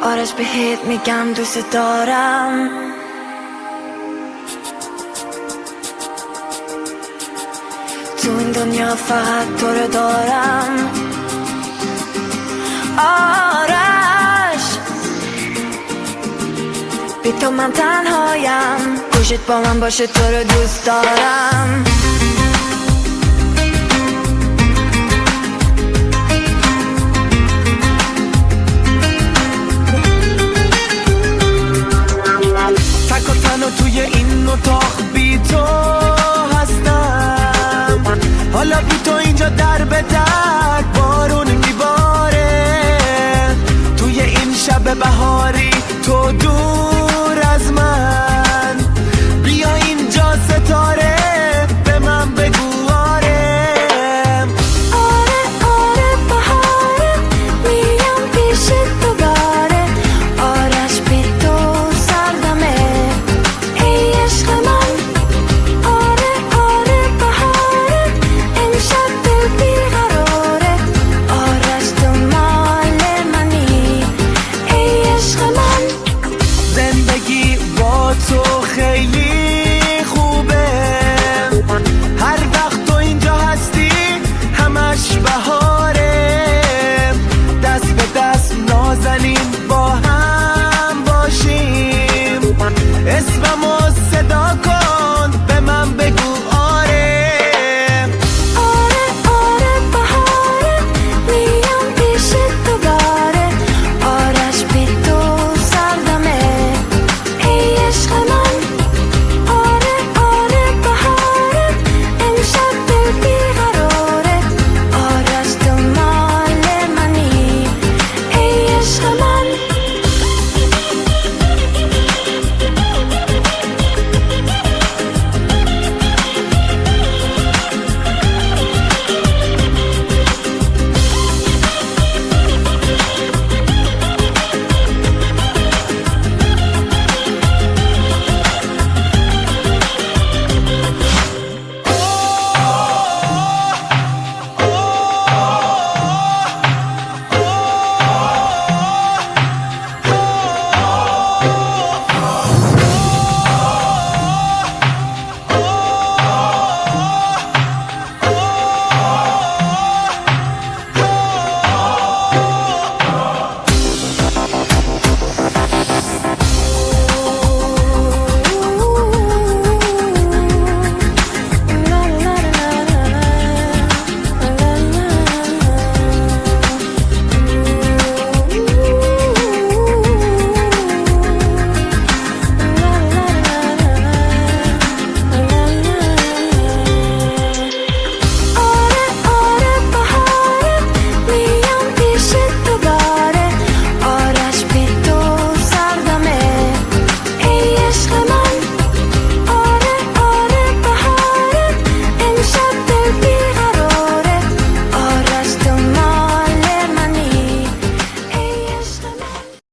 آرش بهت میگم دوست دارم. تو این دنیا فقط تو رو دارم. آرش بی تو من تنهایم، گوشت با من باشه تو رو دوست دارم. تک و تنها توی این اتاق بی تو هستم. حالا بی تو اینجا در به در بارون میباره. توی این شب بهاری تو دور